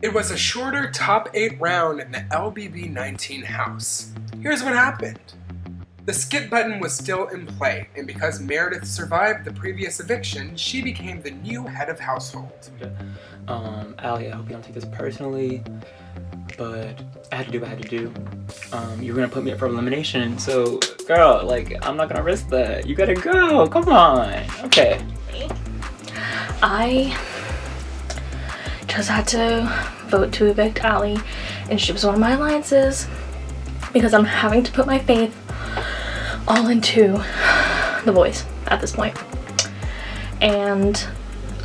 It was a shorter top 8 round in the LBB19 house. Here's what happened. The skip button was still in play, and because Meredith survived the previous eviction, she became the new head of household. Allie, I hope you don't take this personally, but I had to do what I had to do. You were gonna put me up for elimination, so girl, like, I'm not gonna risk that. You gotta go, come on. Okay. I just had to vote to evict Allie, and she was one of my alliances because I'm having to put my faith all into the boys at this point. And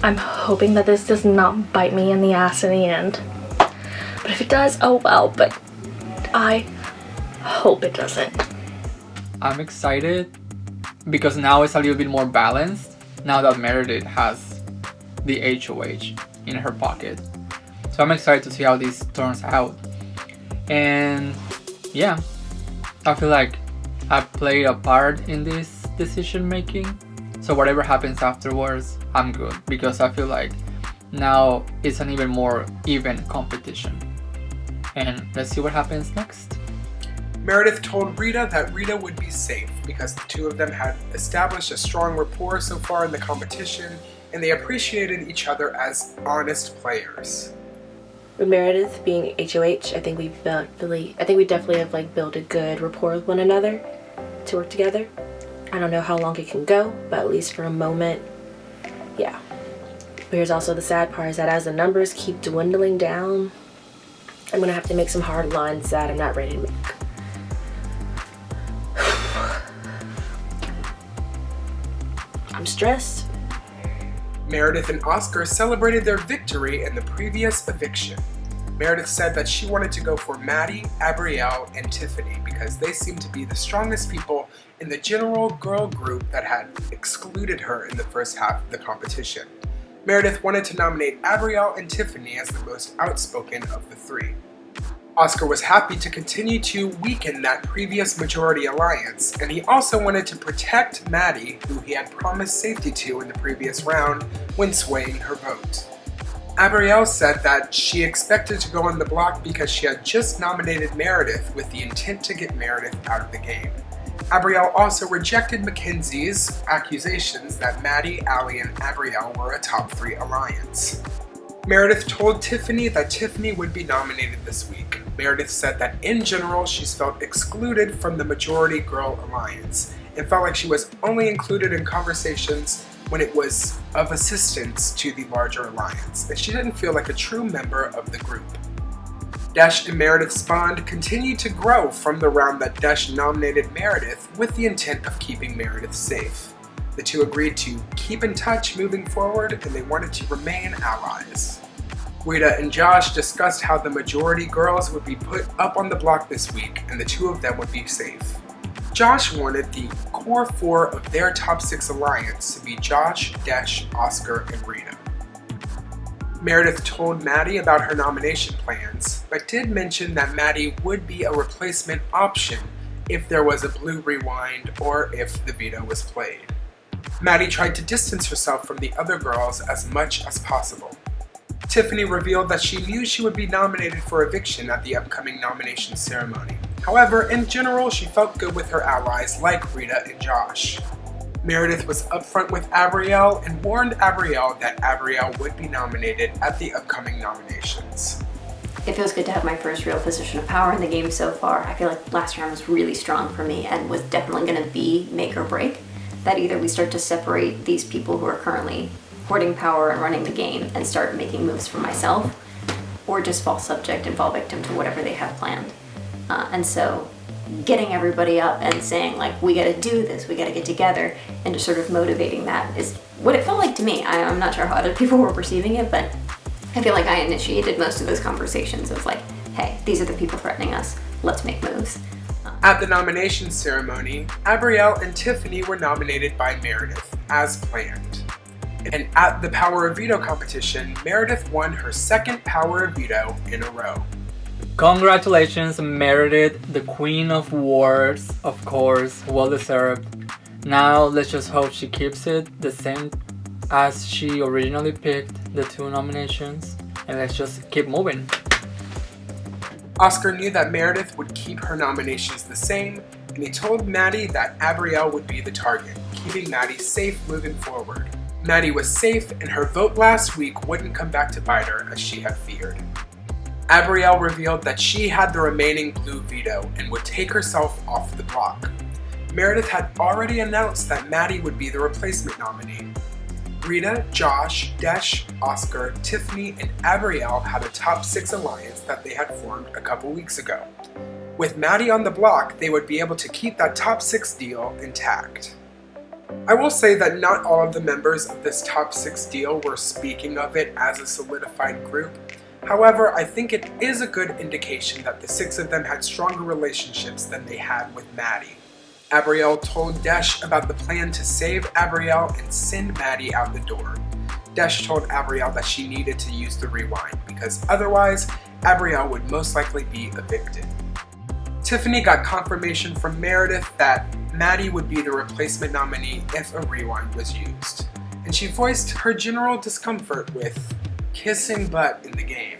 I'm hoping that this does not bite me in the ass in the end. But if it does, oh well, but I hope it doesn't. I'm excited because now it's a little bit more balanced now that Meredith has the HOH in her pocket. So I'm excited to see how this turns out. And yeah, I feel like I played a part in this decision making. So whatever happens afterwards, I'm good because I feel like now it's an even more even competition. And let's see what happens next. Meredith told Rita that Rita would be safe because the two of them had established a strong rapport so far in the competition, and they appreciated each other as honest players. With Meredith being HOH, I think we definitely have like built a good rapport with one another to work together. I don't know how long it can go, but at least for a moment, yeah. But here's also the sad part is that as the numbers keep dwindling down, I'm gonna have to make some hard lines that I'm not ready to make. I'm stressed. Meredith and Oscar celebrated their victory in the previous eviction. Meredith said that she wanted to go for Maddie, Abrielle, and Tiffany because they seemed to be the strongest people in the general girl group that had excluded her in the first half of the competition. Meredith wanted to nominate Abrielle and Tiffany as the most outspoken of the three. Oscar was happy to continue to weaken that previous majority alliance, and he also wanted to protect Maddie, who he had promised safety to in the previous round, when swaying her vote. Abrielle said that she expected to go on the block because she had just nominated Meredith with the intent to get Meredith out of the game. Abrielle also rejected Mackenzie's accusations that Maddie, Allie, and Abrielle were a top 3 alliance. Meredith told Tiffany that Tiffany would be nominated this week. Meredith said that in general she's felt excluded from the majority girl alliance and felt like she was only included in conversations when it was of assistance to the larger alliance, and she didn't feel like a true member of the group. Desh and Meredith's bond continued to grow from the round that Desh nominated Meredith with the intent of keeping Meredith safe. The two agreed to keep in touch moving forward, and they wanted to remain allies. Rita and Josh discussed how the majority girls would be put up on the block this week, and the two of them would be safe. Josh wanted the core 4 of their top 6 alliance to be Josh, Desh, Oscar, and Rita. Meredith told Maddie about her nomination plans, but did mention that Maddie would be a replacement option if there was a blue rewind or if the veto was played. Maddie tried to distance herself from the other girls as much as possible. Tiffany revealed that she knew she would be nominated for eviction at the upcoming nomination ceremony. However, in general, she felt good with her allies like Rita and Josh. Meredith was upfront with Abrielle and warned Abrielle that Abrielle would be nominated at the upcoming nominations. It feels good to have my first real position of power in the game so far. I feel like last round was really strong for me and was definitely going to be make or break. That either we start to separate these people who are currently hoarding power and running the game and start making moves for myself, or just fall subject and fall victim to whatever they have planned. And so getting everybody up and saying like, we gotta do this, we gotta get together, and just sort of motivating that is what it felt like to me. I'm not sure how other people were perceiving it, but I feel like I initiated most of those conversations of like, hey, these are the people threatening us, let's make moves. At the nomination ceremony, Abrielle and Tiffany were nominated by Meredith, as planned. And at the Power of Veto competition, Meredith won her second Power of Veto in a row. Congratulations, Meredith, the Queen of Wars, of course, well deserved. Now let's just hope she keeps it the same as she originally picked the 2 nominations. and let's just keep moving. Oscar knew that Meredith would keep her nominations the same, and he told Maddie that Abrielle would be the target, keeping Maddie safe moving forward. Maddie was safe, and her vote last week wouldn't come back to bite her as she had feared. Abrielle revealed that she had the remaining blue veto and would take herself off the block. Meredith had already announced that Maddie would be the replacement nominee. Rita, Josh, Desh, Oscar, Tiffany, and Abrielle had a top 6 alliance that they had formed a couple weeks ago. With Maddie on the block, they would be able to keep that top 6 deal intact. I will say that not all of the members of this top 6 deal were speaking of it as a solidified group. However, I think it is a good indication that the 6 of them had stronger relationships than they had with Maddie. Abrielle told Desh about the plan to save Abrielle and send Maddie out the door. Desh told Abrielle that she needed to use the rewind because otherwise, Abrielle would most likely be evicted. Tiffany got confirmation from Meredith that Maddie would be the replacement nominee if a rewind was used, and she voiced her general discomfort with kissing butt in the game.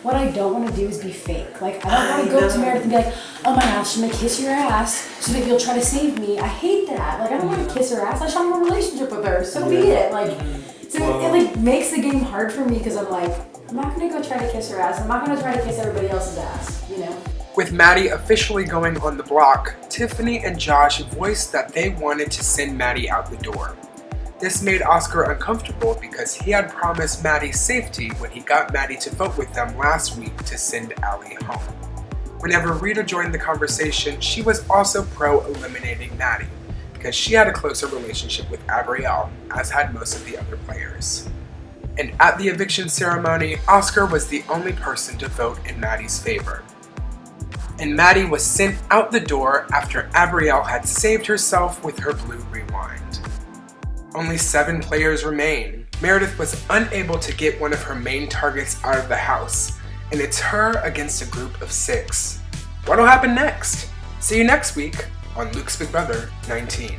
What I don't want to do is be fake. Like, I don't want to go to Meredith and be like, oh my gosh, I'm gonna kiss your ass so that you'll try to save me. I hate that. Like, I don't want to kiss her ass. I just want a relationship with her. So be it. Like, so it like makes the game hard for me because I'm like, I'm not gonna go try to kiss her ass. I'm not gonna try to kiss everybody else's ass, you know? With Maddie officially going on the block, Tiffany and Josh voiced that they wanted to send Maddie out the door. This made Oscar uncomfortable because he had promised Maddie safety when he got Maddie to vote with them last week to send Allie home. Whenever Rita joined the conversation, she was also pro-eliminating Maddie because she had a closer relationship with Abrielle, as had most of the other players. And at the eviction ceremony, Oscar was the only person to vote in Maddie's favor. And Maddie was sent out the door after Abrielle had saved herself with her blue rewind. Only 7 players remain. Meredith was unable to get one of her main targets out of the house, and it's her against a group of 6. What'll happen next? See you next week on Luke's Big Brother 19.